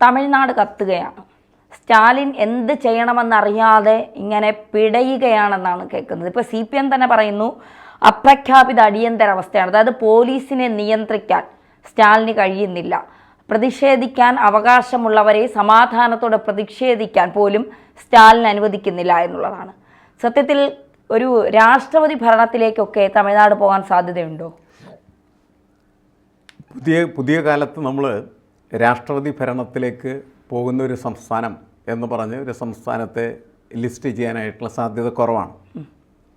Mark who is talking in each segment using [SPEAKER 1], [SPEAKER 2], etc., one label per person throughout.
[SPEAKER 1] തമിഴ്നാട് കത്തുകയാണ്. സ്റ്റാലിൻ എന്ത് ചെയ്യണമെന്നറിയാതെ ഇങ്ങനെ പിടയുകയാണെന്നാണ് കേൾക്കുന്നത്. ഇപ്പോൾ CPM തന്നെ പറയുന്നു അപ്രഖ്യാപിത അടിയന്തരാവസ്ഥയാണ്. അതായത് പോലീസിനെ നിയന്ത്രിക്കാൻ സ്റ്റാലിന് കഴിയുന്നില്ല. പ്രതിഷേധിക്കാൻ അവകാശമുള്ളവരെ സമാധാനത്തോടെ പ്രതിഷേധിക്കാൻ പോലും സ്റ്റാലിൻ അനുവദിക്കുന്നില്ല എന്നുള്ളതാണ്. സത്യത്തിൽ ഒരു രാഷ്ട്രപതി ഭരണത്തിലേക്കൊക്കെ തമിഴ്നാട് പോകാൻ സാധ്യതയുണ്ടോ?
[SPEAKER 2] പുതിയ കാലത്ത് നമ്മൾ രാഷ്ട്രപതി ഭരണത്തിലേക്ക് പോകുന്ന ഒരു സംസ്ഥാനം എന്ന് പറഞ്ഞ് ഒരു സംസ്ഥാനത്തെ ലിസ്റ്റ് ചെയ്യാനായിട്ടുള്ള സാധ്യത കുറവാണ്.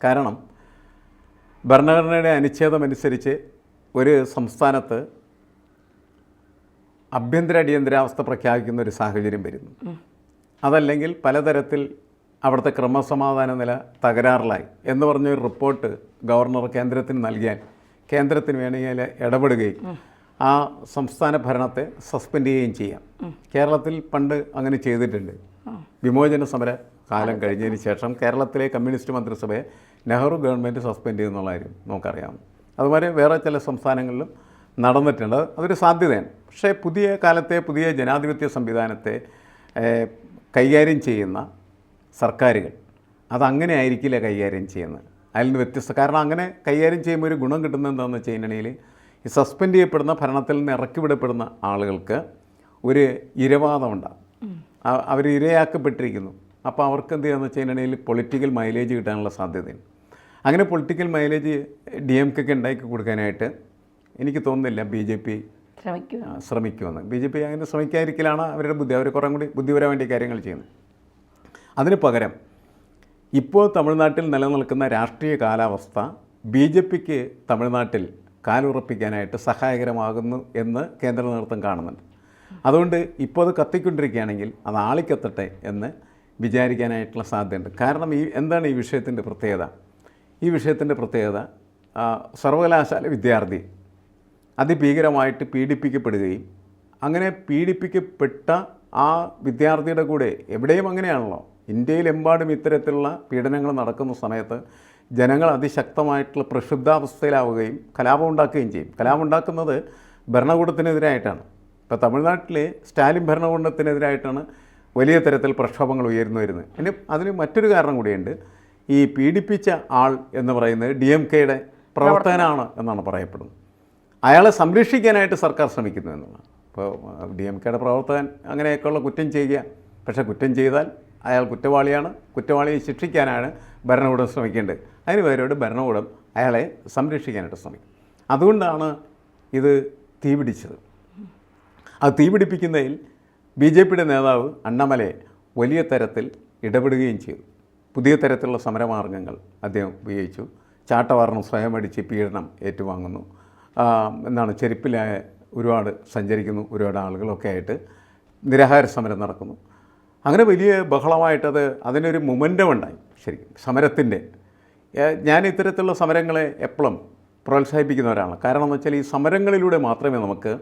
[SPEAKER 2] കാരണം ഭരണഘടനയുടെ അനുച്ഛേദമനുസരിച്ച് ഒരു സംസ്ഥാനത്ത് അടിയന്തരാവസ്ഥ പ്രഖ്യാപിക്കുന്ന ഒരു സാഹചര്യം വരുന്നു. അതല്ലെങ്കിൽ പലതരത്തിൽ അവിടുത്തെ ക്രമസമാധാന നില തകരാറിലായി എന്ന് പറഞ്ഞൊരു റിപ്പോർട്ട് ഗവർണർ കേന്ദ്രത്തിന് നൽകിയാൽ കേന്ദ്രത്തിന് വേണമെങ്കിൽ ഇടപെടുകയും ആ സംസ്ഥാന ഭരണത്തെ സസ്പെൻഡ് ചെയ്യുകയും ചെയ്യാം. കേരളത്തിൽ പണ്ട് അങ്ങനെ ചെയ്തിട്ടുണ്ട്. വിമോചന സമര കാലം കഴിഞ്ഞതിന് ശേഷം കേരളത്തിലെ കമ്മ്യൂണിസ്റ്റ് മന്ത്രിസഭയെ നെഹ്റു ഗവൺമെൻറ് സസ്പെൻഡ് ചെയ്യുന്നുള്ള കാര്യം നമുക്കറിയാം. അതുപോലെ വേറെ ചില സംസ്ഥാനങ്ങളിലും നടന്നിട്ടുണ്ട്. അതൊരു സാധ്യതയാണ്. പക്ഷേ പുതിയ കാലത്തെ പുതിയ ജനാധിപത്യ സംവിധാനത്തെ കൈകാര്യം ചെയ്യുന്ന സർക്കാരുകൾ അതങ്ങനെ ആയിരിക്കില്ല കൈകാര്യം ചെയ്യുന്നത്. അതിൽ നിന്ന് വ്യത്യസ്ത കാരണം അങ്ങനെ കൈകാര്യം ചെയ്യുമ്പോൾ ഒരു ഗുണം കിട്ടുന്നത് എന്താണെന്ന് വെച്ച് കഴിഞ്ഞിട്ടുണ്ടെങ്കിൽ ഈ സസ്പെൻഡ് ചെയ്യപ്പെടുന്ന ഭരണത്തിൽ നിന്ന് ഇറക്കിവിടപ്പെടുന്ന ആളുകൾക്ക് ഒരു ഇരവാദമുണ്ടാകും. അവർ ഇരയാക്കപ്പെട്ടിരിക്കുന്നു. അപ്പോൾ അവർക്ക് എന്ത് ചെയ്യുകയെന്ന് വെച്ച് കഴിഞ്ഞിട്ടുണ്ടെങ്കിൽ പൊളിറ്റിക്കൽ മൈലേജ് കിട്ടാനുള്ള സാധ്യതയുണ്ട്. അങ്ങനെ പൊളിറ്റിക്കൽ മൈലേജ് DMK-ക്ക് ഉണ്ടാക്കി കൊടുക്കാനായിട്ട് എനിക്ക് തോന്നുന്നില്ല BJP ശ്രമിക്കുമെന്ന്. BJP അങ്ങനെ ശ്രമിക്കാതിരിക്കലാണ് അവരുടെ ബുദ്ധി. അവർ കുറേ കൂടി ബുദ്ധിപരമായ വേണ്ടി കാര്യങ്ങൾ ചെയ്യുന്നത്. അതിന് പകരം ഇപ്പോൾ തമിഴ്നാട്ടിൽ നിലനിൽക്കുന്ന രാഷ്ട്രീയ കാലാവസ്ഥ BJP-ക്ക് തമിഴ്നാട്ടിൽ കാലുറപ്പിക്കാനായിട്ട് സഹായകരമാകുന്നു എന്ന് കേന്ദ്ര നേതൃത്വം കാണുന്നുണ്ട്. അതുകൊണ്ട് ഇപ്പോൾ അത് കത്തിക്കൊണ്ടിരിക്കുകയാണെങ്കിൽ അത് ആളിക്കത്തട്ടെ എന്ന് വിചാരിക്കാനായിട്ടുള്ള സാധ്യതയുണ്ട്. കാരണം എന്താണ് ഈ വിഷയത്തിൻ്റെ പ്രത്യേകത? ഈ വിഷയത്തിൻ്റെ പ്രത്യേകത സർവകലാശാല വിദ്യാർത്ഥി അതിഭീകരമായിട്ട് പീഡിപ്പിക്കപ്പെടുകയും അങ്ങനെ പീഡിപ്പിക്കപ്പെട്ട ആ വിദ്യാർത്ഥിയുടെ കൂടെ എവിടെയും അങ്ങനെയാണല്ലോ, ഇന്ത്യയിലെമ്പാടും ഇത്തരത്തിലുള്ള പീഡനങ്ങൾ നടക്കുന്ന സമയത്ത് ജനങ്ങൾ അതിശക്തമായിട്ടുള്ള പ്രക്ഷുബ്ധാവസ്ഥയിലാവുകയും കലാപം ഉണ്ടാക്കുകയും ചെയ്യും. കലാപം ഉണ്ടാക്കുന്നത് ഭരണകൂടത്തിനെതിരായിട്ടാണ്. ഇപ്പോൾ തമിഴ്നാട്ടിലെ സ്റ്റാലിൻ ഭരണകൂടത്തിനെതിരായിട്ടാണ് വലിയ തരത്തിൽ പ്രക്ഷോഭങ്ങൾ ഉയർന്നു വരുന്നത്. അതിന് മറ്റൊരു കാരണം കൂടിയുണ്ട്. ഈ പീഡിപ്പിച്ച ആൾ എന്ന് പറയുന്നത് DMK-യുടെ പ്രവർത്തകനാണ് എന്നാണ് പറയപ്പെടുന്നത്. അയാളെ സംരക്ഷിക്കാനായിട്ട് സർക്കാർ ശ്രമിക്കുന്നു എന്നുള്ളതാണ്. ഇപ്പോൾ DMK-യുടെ പ്രവർത്തകൻ അങ്ങനെയൊക്കെയുള്ള കുറ്റം ചെയ്യുക. പക്ഷേ കുറ്റം ചെയ്താൽ അയാൾ കുറ്റവാളിയാണ്. കുറ്റവാളിയെ ശിക്ഷിക്കാനാണ് ഭരണകൂടം ശ്രമിക്കേണ്ടത്. അതിന് പകരമായിട്ട് ഭരണകൂടം അയാളെ സംരക്ഷിക്കാനായിട്ട് ശ്രമിക്കും. അതുകൊണ്ടാണ് ഇത് തീപിടിച്ചത്. അത് തീപിടിപ്പിക്കുന്നതിൽ BJP-യുടെ നേതാവ് അണ്ണാമലൈ വലിയ തരത്തിൽ ഇടപെടുകയും ചെയ്തു. പുതിയ തരത്തിലുള്ള സമരമാർഗ്ഗങ്ങൾ അദ്ദേഹം ഉപയോഗിച്ചു. ചാട്ടവാറിന് സ്വയം അടിച്ച് പീഡനം ഏറ്റുവാങ്ങുന്നു. ചെരുപ്പിലായ ഒരുപാട് സഞ്ചരിക്കുന്നു. ഒരുപാട് ആളുകളൊക്കെ ആയിട്ട് നിരാഹാര സമരം നടക്കുന്നു. അങ്ങനെ വലിയ ബഹളമായിട്ടത് അതിനൊരു മൊമെൻ്റം ഉണ്ടായി. ശരിക്കും സമരത്തിൻ്റെ ഞാൻ ഇത്തരത്തിലുള്ള സമരങ്ങളെ എപ്പോഴും പ്രോത്സാഹിപ്പിക്കുന്നവരാണ്. കാരണം എന്ന് വെച്ചാൽ ഈ സമരങ്ങളിലൂടെ മാത്രമേ നമുക്ക്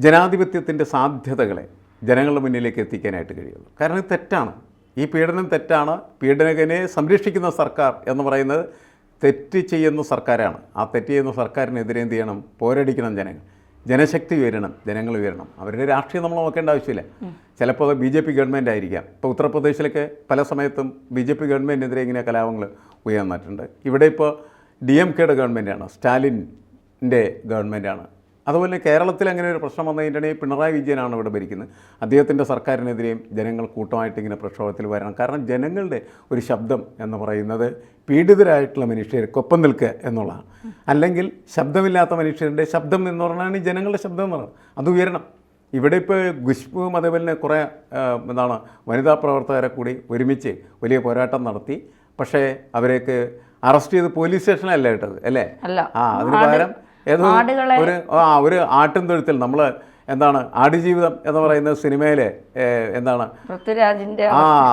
[SPEAKER 2] ജനാധിപത്യത്തിൻ്റെ സാധ്യതകളെ ജനങ്ങളുടെ മുന്നിലേക്ക് എത്തിക്കാനായിട്ട് കഴിയുള്ളൂ. കാരണം ഇത് തെറ്റാണ്. ഈ പീഡനം തെറ്റാണ്. പീഡനകനെ സംരക്ഷിക്കുന്ന സർക്കാർ എന്ന് പറയുന്നത് തെറ്റ് ചെയ്യുന്ന സർക്കാരാണ്. ആ തെറ്റ് ചെയ്യുന്ന സർക്കാരിനെതിരെ എന്ത് ചെയ്യണം? പോരടിക്കണം. ജനശക്തി ഉയരണം, ജനങ്ങൾ ഉയരണം. അവരുടെ രാഷ്ട്രീയം നമ്മൾ നോക്കേണ്ട ആവശ്യമില്ല. ചിലപ്പോൾ അത് BJP ഗവൺമെൻറ് ആയിരിക്കാം. ഇപ്പോൾ ഉത്തർപ്രദേശിലൊക്കെ പല സമയത്തും BJP ഗവൺമെൻറ്റിനെതിരെ ഇങ്ങനെ കലാപങ്ങൾ ഉയർന്നിട്ടുണ്ട്. ഇവിടെ ഇപ്പോൾ DMK-യുടെ ഗവൺമെൻറ്റാണ്, സ്റ്റാലിൻ്റെ ഗവൺമെൻറ്റാണ്. അതുപോലെ കേരളത്തിൽ അങ്ങനെ ഒരു പ്രശ്നം വന്നു കഴിഞ്ഞിട്ടുണ്ടെങ്കിൽ പിണറായി വിജയനാണ് ഇവിടെ ഭരിക്കുന്നത്. അദ്ദേഹത്തിൻ്റെ സർക്കാരിനെതിരെയും ജനങ്ങൾ കൂട്ടമായിട്ട് ഇങ്ങനെ പ്രക്ഷോഭത്തിൽ വരണം. കാരണം ജനങ്ങളുടെ ഒരു ശബ്ദം എന്ന് പറയുന്നത് പീഡിതരായിട്ടുള്ള മനുഷ്യർക്കൊപ്പം നിൽക്കുക എന്നുള്ളതാണ്. അല്ലെങ്കിൽ ശബ്ദമില്ലാത്ത മനുഷ്യരുടെ ശബ്ദം എന്ന് പറഞ്ഞാൽ ജനങ്ങളുടെ ശബ്ദം എന്ന് പറയുന്നത് അത് ഉയരണം. ഇവിടെ ഇപ്പോൾ ഖുശ്ബുവും അതേപോലെ കുറേ വനിതാ പ്രവർത്തകരെ കൂടി ഒരുമിച്ച് വലിയ പോരാട്ടം നടത്തി. പക്ഷേ അവരേക്ക് അറസ്റ്റ് ചെയ്ത് പോലീസ് സ്റ്റേഷനല്ല ഇട്ടത് അല്ലേ? അതിന് പകരം ഒരു ആട്ടിൻ തൊഴുത്തിൽ നമ്മൾ ആടുജീവിതം എന്ന് പറയുന്ന സിനിമയിലെ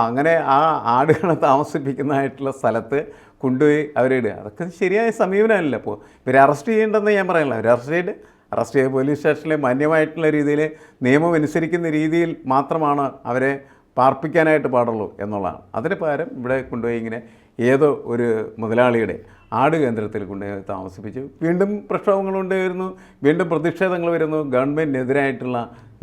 [SPEAKER 2] അങ്ങനെ ആ ആടുകളെ താമസിപ്പിക്കുന്നതായിട്ടുള്ള സ്ഥലത്ത് കൊണ്ടുപോയി അവരിടുക. അതൊക്കെ ശരിയായ സമീപനമല്ല. ഇപ്പോൾ ഇവരെ അറസ്റ്റ് ചെയ്യേണ്ടെന്ന് ഞാൻ പറയണില്ല. അവർ അറസ്റ്റ് ചെയ്ത് പോലീസ് സ്റ്റേഷനിൽ മാന്യമായിട്ടുള്ള രീതിയിൽ നിയമം അനുസരിക്കുന്ന രീതിയിൽ മാത്രമാണ് അവരെ പാർപ്പിക്കാനായിട്ട് പാടുള്ളൂ എന്നുള്ളതാണ്. അതിന് പകരം ഇവിടെ കൊണ്ടുപോയി ഇങ്ങനെ ഏതോ ഒരു മുതലാളിയുടെ ആട് കേന്ദ്രത്തിൽ കൊണ്ടുപോയി താമസിപ്പിച്ചു. വീണ്ടും പ്രക്ഷോഭങ്ങളുണ്ടായിരുന്നു, വീണ്ടും പ്രതിഷേധങ്ങൾ വരുന്നു, ഗവൺമെൻറ്റിനെതിരായിട്ടുള്ള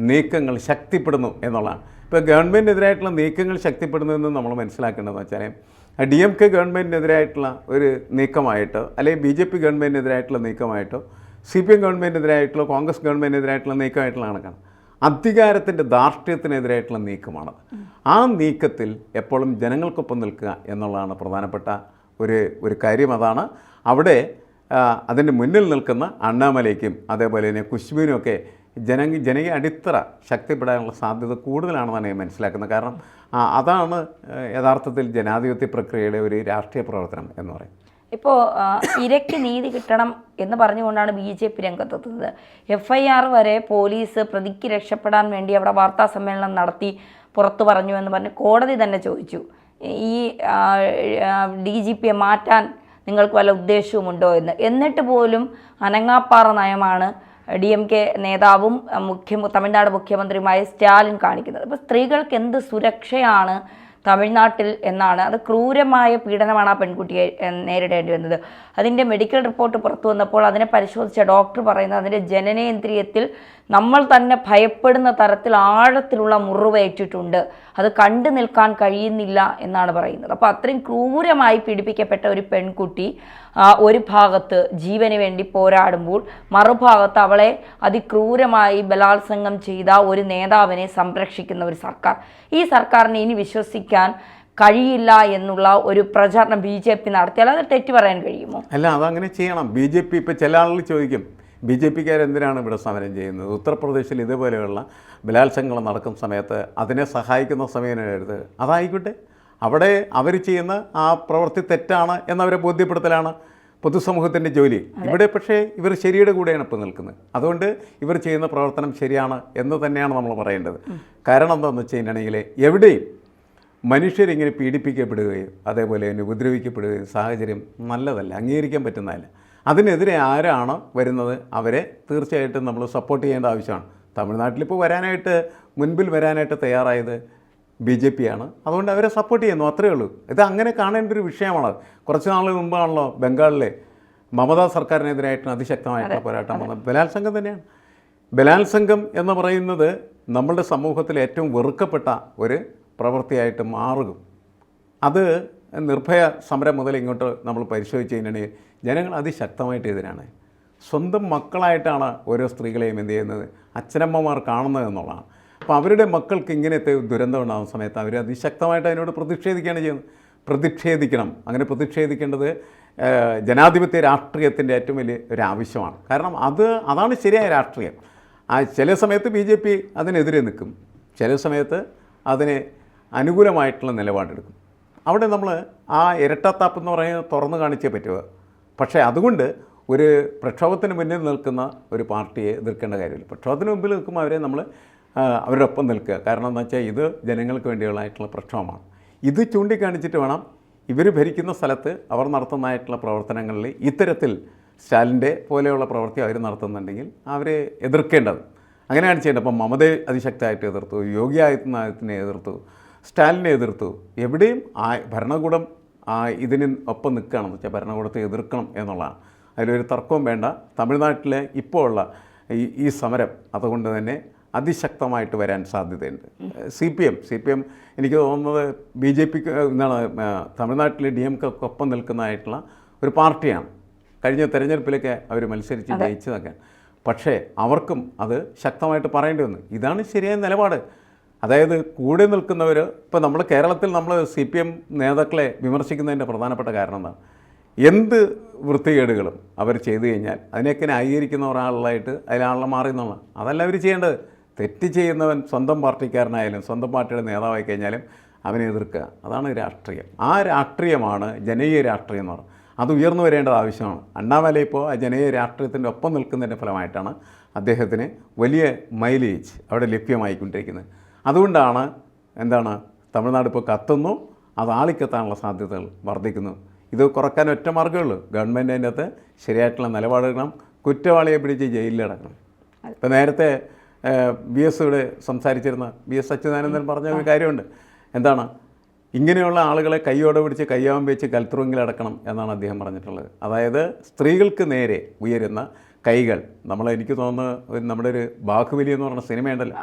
[SPEAKER 2] നീക്കങ്ങൾ ശക്തിപ്പെടുന്നു എന്നുള്ളതാണ്. ഇപ്പോൾ ഗവൺമെൻറ്റിനെതിരായിട്ടുള്ള നീക്കങ്ങൾ ശക്തിപ്പെടുന്നതെന്ന് നമ്മൾ മനസ്സിലാക്കേണ്ടതെന്ന് വെച്ചാൽ DMK ഗവൺമെൻറ്റിനെതിരായിട്ടുള്ള ഒരു നീക്കമായിട്ടോ അല്ലെങ്കിൽ BJP ഗവൺമെൻറ്റിനെതിരായിട്ടുള്ള നീക്കമായിട്ടോ CPM ഗവൺമെൻറ്റിനെതിരായിട്ടുള്ള കോൺഗ്രസ് ഗവൺമെൻറ്റിനെതിരായിട്ടുള്ള നീക്കമായിട്ടുള്ള കണക്കാണ്. അധികാരത്തിൻ്റെ ധാർഷ്ട്യത്തിനെതിരായിട്ടുള്ള നീക്കമാണത്. ആ നീക്കത്തിൽ എപ്പോഴും ജനങ്ങൾക്കൊപ്പം നിൽക്കുക എന്നുള്ളതാണ് പ്രധാനപ്പെട്ട ഒരു കാര്യം. അതാണ് അവിടെ അതിൻ്റെ മുന്നിൽ നിൽക്കുന്ന അണ്ണാമലയ്ക്കും അതേപോലെ തന്നെ കുശ്മീനും ഒക്കെ ജനകീയ അടിത്തറ ശക്തിപ്പെടാനുള്ള സാധ്യത കൂടുതലാണെന്നാണ് ഞാൻ മനസ്സിലാക്കുന്നത്. കാരണം അതാണ് യഥാർത്ഥത്തിൽ ജനാധിപത്യ പ്രക്രിയയുടെ ഒരു രാഷ്ട്രീയ പ്രവർത്തനം എന്ന് പറയും.
[SPEAKER 1] ഇപ്പോൾ ഇരയ്ക്ക് നീതി കിട്ടണം എന്ന് പറഞ്ഞുകൊണ്ടാണ് BJP രംഗത്തെത്തുന്നത്. FIR വരെ പോലീസ് പ്രതിക്ക് രക്ഷപ്പെടാൻ വേണ്ടി അവിടെ വാർത്താ സമ്മേളനം നടത്തി പുറത്തു പറഞ്ഞു എന്ന് പറഞ്ഞ് കോടതി തന്നെ ചോദിച്ചു, ഈ DGPയെ മാറ്റാൻ നിങ്ങൾക്ക് വല്ല ഉദ്ദേശവുമുണ്ടോ എന്ന്. എന്നിട്ട് പോലും അനങ്ങാപ്പാറ നയമാണ് DMK നേതാവും തമിഴ്നാട് മുഖ്യമന്ത്രിയുമായ സ്റ്റാലിൻ കാണിക്കുന്നത്. അപ്പോൾ സ്ത്രീകൾക്ക് എന്ത് സുരക്ഷയാണ് തമിഴ്നാട്ടിൽ എന്നാണ്. അത് ക്രൂരമായ പീഡനമാണ് ആ പെൺകുട്ടിയെ നേരിടേണ്ടി വന്നത്. അതിൻ്റെ മെഡിക്കൽ റിപ്പോർട്ട് പുറത്തു വന്നപ്പോൾ അതിനെ പരിശോധിച്ച ഡോക്ടർ പറയുന്നത് അതിൻ്റെ ജനനേന്ദ്രിയത്തിൽ നമ്മൾ തന്നെ ഭയപ്പെടുന്ന തരത്തിൽ ആഴത്തിലുള്ള മുറിവേറ്റിട്ടുണ്ട്, അത് കണ്ടു നിൽക്കാൻ കഴിയുന്നില്ല എന്നാണ് പറയുന്നത്. അപ്പോൾ അത്രയും ക്രൂരമായി പീഡിപ്പിക്കപ്പെട്ട ഒരു പെൺകുട്ടി ഒരു ഭാഗത്ത് ജീവന് വേണ്ടി പോരാടുമ്പോൾ മറുഭാഗത്ത് അവളെ അതിക്രൂരമായി ബലാത്സംഗം ചെയ്ത ഒരു നേതാവിനെ സംരക്ഷിക്കുന്ന ഒരു സർക്കാർ. ഈ സർക്കാരിനെ ഇനി വിശ്വസിക്കാൻ കഴിയില്ല എന്നുള്ള ഒരു പ്രചാരണം BJP നടത്തിയാൽ അത് തെറ്റു പറയാൻ കഴിയുമോ?
[SPEAKER 2] അല്ല, അതങ്ങനെ ചെയ്യണം. BJP ഇപ്പോൾ ചില ആളുകൾ ചോദിക്കും, BJPക്കാർ എന്തിനാണ് ഇവിടെ സമരം ചെയ്യുന്നത്? ഉത്തർപ്രദേശിൽ ഇതുപോലെയുള്ള ബലാത്സംഗങ്ങൾ നടക്കുന്ന സമയത്ത് അതിനെ സഹായിക്കുന്ന സമയത്ത് അതായിക്കോട്ടെ, അവിടെ അവർ ചെയ്യുന്ന ആ പ്രവൃത്തി തെറ്റാണ് എന്നവരെ ബോധ്യപ്പെടുത്തലാണ് പൊതുസമൂഹത്തിൻ്റെ ജോലി. ഇവിടെ പക്ഷേ ഇവർ ശരിയുടെ കൂടെയാണ് ഇപ്പോൾ നിൽക്കുന്നത്. അതുകൊണ്ട് ഇവർ ചെയ്യുന്ന പ്രവർത്തനം ശരിയാണ് എന്ന് തന്നെയാണ് നമ്മൾ പറയേണ്ടത്. കാരണം എന്താണെന്ന് വെച്ച് കഴിഞ്ഞിട്ടുണ്ടെങ്കിൽ എവിടെയും മനുഷ്യരിങ്ങനെ പീഡിപ്പിക്കപ്പെടുകയും അതേപോലെ തന്നെ ഉപദ്രവിക്കപ്പെടുകയും സാഹചര്യം നല്ലതല്ല, അംഗീകരിക്കാൻ പറ്റുന്നതല്ല. അതിനെതിരെ ആരാണ് വരുന്നത് അവരെ തീർച്ചയായിട്ടും നമ്മൾ സപ്പോർട്ട് ചെയ്യേണ്ട ആവശ്യമാണ്. തമിഴ്നാട്ടിലിപ്പോൾ മുൻപിൽ വരാനായിട്ട് തയ്യാറായത് BJP ആണ്. അതുകൊണ്ട് അവരെ സപ്പോർട്ട് ചെയ്യുന്നു, അത്രയേ ഉള്ളൂ. ഇത് അങ്ങനെ കാണേണ്ട ഒരു വിഷയമാണ്. കുറച്ച് നാൾ മുമ്പാണല്ലോ ബംഗാളിലെ മമതാ സർക്കാരിനെതിരായിട്ടുള്ള അതിശക്തമായിട്ടുള്ള പോരാട്ടം വന്നത്. ബലാത്സംഗം തന്നെയാണ്. ബലാത്സംഗം എന്ന് പറയുന്നത് നമ്മളുടെ സമൂഹത്തിൽ ഏറ്റവും വെറുക്കപ്പെട്ട ഒരു പ്രവൃത്തിയായിട്ട് മാറും. അത് നിർഭയ സമരം മുതൽ ഇങ്ങോട്ട് നമ്മൾ പരിശോധിച്ച് കഴിഞ്ഞിട്ടുണ്ടെങ്കിൽ ജനങ്ങൾ അതിശക്തമായിട്ട് എതിരാണ്. സ്വന്തം മക്കളായിട്ടാണ് ഓരോ സ്ത്രീകളെയും എന്ത് ചെയ്യുന്നത് അച്ഛനമ്മമാർ കാണുന്നത് എന്നുള്ളതാണ്. അപ്പോൾ അവരുടെ മക്കൾക്ക് ഇങ്ങനത്തെ ദുരന്തം ഉണ്ടാകുന്ന സമയത്ത് അവർ അതിശക്തമായിട്ട് അതിനോട് പ്രതിഷേധിക്കുകയാണ് ചെയ്യുന്നത്. പ്രതിഷേധിക്കണം. അങ്ങനെ പ്രതിഷേധിക്കേണ്ടത് ജനാധിപത്യ രാഷ്ട്രീയത്തിൻ്റെ ഏറ്റവും വലിയ ഒരു ആവശ്യമാണ്. കാരണം അതാണ് ശരിയായ രാഷ്ട്രീയം. ചില സമയത്ത് BJP അതിനെതിരെ നിൽക്കും, ചില സമയത്ത് അതിന് അനുകൂലമായിട്ടുള്ള നിലപാടെടുക്കും. അവിടെ നമ്മൾ ആ ഇരട്ടത്താപ്പ് എന്ന് പറയുന്നത് തുറന്നു കാണിച്ചേ പറ്റുക. പക്ഷേ അതുകൊണ്ട് ഒരു പ്രക്ഷോഭത്തിന് മുന്നിൽ നിൽക്കുന്ന ഒരു പാർട്ടിയെ എതിർക്കേണ്ട കാര്യമില്ല. പ്രക്ഷോഭത്തിന് മുമ്പിൽ നിൽക്കുമ്പോൾ അവരെ നമ്മൾ അവരുടെ ഒപ്പം നിൽക്കുക. കാരണം എന്താ വെച്ചാൽ ഇത് ജനങ്ങൾക്ക് വേണ്ടിയുള്ളതായിട്ടുള്ള പ്രക്ഷോഭമാണ്. ഇത് ചൂണ്ടിക്കാണിച്ചിട്ട് വേണം ഇവർ ഭരിക്കുന്ന സ്ഥലത്ത് അവർ നടത്തുന്നതായിട്ടുള്ള പ്രവർത്തനങ്ങളിൽ ഇത്തരത്തിൽ സ്റ്റാലിൻ്റെ പോലെയുള്ള പ്രവൃത്തി അവർ നടത്തുന്നുണ്ടെങ്കിൽ അവരെ എതിർക്കേണ്ടത്. അങ്ങനെയാണ് ചെയ്യേണ്ടത്. അപ്പം മമതയെ അതിശക്തമായിട്ട് എതിർത്തു, യോഗി ആദിത്യനാഥിനെ എതിർത്തു, സ്റ്റാലിനെ എതിർത്തു. എവിടെയും ഭരണകൂടം ഇതിന് ഒപ്പം നിൽക്കുകയാണെന്ന് വെച്ചാൽ ഭരണകൂടത്തെ എതിർക്കണം എന്നുള്ളതാണ്. അതിലൊരു തർക്കവും വേണ്ട. തമിഴ്നാട്ടിലെ ഇപ്പോൾ ഉള്ള ഈ സമരം അതുകൊണ്ട് തന്നെ അതിശക്തമായിട്ട് വരാൻ സാധ്യതയുണ്ട്. CPM എനിക്ക് തോന്നുന്നത് BJPക്ക് എന്താണ് തമിഴ്നാട്ടിലെ DMKക്കൊപ്പം നിൽക്കുന്നതായിട്ടുള്ള ഒരു പാർട്ടിയാണ്. കഴിഞ്ഞ തെരഞ്ഞെടുപ്പിലൊക്കെ അവർ മത്സരിച്ച് ജയിച്ചതൊക്കെ. പക്ഷേ അവർക്കും അത് ശക്തമായിട്ട് പറയേണ്ടി വന്നു. ഇതാണ് ശരിയായ നിലപാട്. അതായത് കൂടെ നിൽക്കുന്നവർ ഇപ്പോൾ നമ്മൾ കേരളത്തിൽ നമ്മൾ CPM നേതാക്കളെ വിമർശിക്കുന്നതിൻ്റെ പ്രധാനപ്പെട്ട കാരണം എന്താണ്? എന്ത് വൃത്തികേടുകളും അവർ ചെയ്തു കഴിഞ്ഞാൽ അതിനെയൊക്കെ ന്യായീകരിക്കുന്ന ഒരാളായിട്ട് അതിലാളെ മാറി എന്നുള്ള അതല്ല അവർ ചെയ്യേണ്ടത്. തെറ്റ് ചെയ്യുന്നവൻ സ്വന്തം പാർട്ടിക്കാരനായാലും സ്വന്തം പാർട്ടിയുടെ നേതാവായി കഴിഞ്ഞാലും അവനെ എതിർക്കുക. അതാണ് രാഷ്ട്രീയം. ആ രാഷ്ട്രീയമാണ് ജനകീയ രാഷ്ട്രീയം എന്ന് പറയുന്നത്. അത് ഉയർന്നു വരേണ്ടത് ആവശ്യമാണ്. അണ്ണാമല ഇപ്പോൾ ആ ജനകീയ രാഷ്ട്രീയത്തിൻ്റെ ഒപ്പം നിൽക്കുന്നതിൻ്റെ ഫലമായിട്ടാണ് അദ്ദേഹത്തിന് വലിയ മൈലേജ് അവിടെ ലഭ്യമായിക്കൊണ്ടിരിക്കുന്നത്. അതുകൊണ്ടാണ് തമിഴ്നാട് ഇപ്പോൾ കത്തുന്നു, അത് ആളിക്കത്താനുള്ള സാധ്യതകൾ വർദ്ധിക്കുന്നു. ഇത് കുറക്കാൻ ഒറ്റ മാർഗ്ഗമുള്ളൂ. ഗവൺമെൻറ് അതിൻ്റെ അകത്ത് ശരിയായിട്ടുള്ള നിലപാടെടുക്കണം. കുറ്റവാളിയെ പിടിച്ച് ജയിലിലടക്കണം. ഇപ്പോൾ നേരത്തെ BS ഇവിടെ സംസാരിച്ചിരുന്ന BS അച്യുതാനന്ദൻ പറഞ്ഞ ഒരു കാര്യമുണ്ട്. ഇങ്ങനെയുള്ള ആളുകളെ കൈയോടെ പിടിച്ച് കയ്യാൻ വെച്ച് കൽത്തുറുങ്കിൽ അടക്കണം എന്നാണ് അദ്ദേഹം പറഞ്ഞിട്ടുള്ളത്. അതായത് സ്ത്രീകൾക്ക് നേരെ ഉയരുന്ന കൈകൾ, എനിക്ക് തോന്നുന്നു നമ്മുടെ ഒരു ബാഹുബലി എന്ന് പറഞ്ഞ സിനിമയുണ്ടല്ലോ,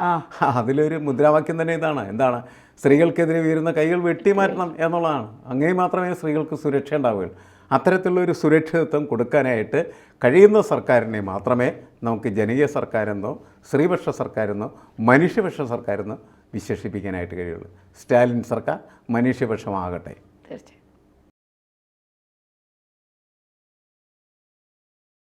[SPEAKER 2] അതിലൊരു മുദ്രാവാക്യം തന്നെ ഇതാണ്. എന്താണ്? സ്ത്രീകൾക്കെതിരെ ഉയരുന്ന കൈകൾ വെട്ടിമാറ്റണം എന്നുള്ളതാണ്. അങ്ങനെ മാത്രമേ സ്ത്രീകൾക്ക് സുരക്ഷ ഉണ്ടാവുകയുള്ളൂ. അത്തരത്തിലുള്ളൊരു സുരക്ഷിതത്വം കൊടുക്കാനായിട്ട് കഴിയുന്ന സർക്കാരിനെ മാത്രമേ നമുക്ക് ജനകീയ സർക്കാരെന്നോ സ്ത്രീപക്ഷ സർക്കാരെന്നോ മനുഷ്യപക്ഷ സർക്കാരെന്നോ വിശേഷിപ്പിക്കാനായിട്ട് കഴിയുള്ളൂ. സ്റ്റാലിൻ സർക്കാർ മനുഷ്യപക്ഷമാകട്ടെ.
[SPEAKER 1] തീർച്ചയായും.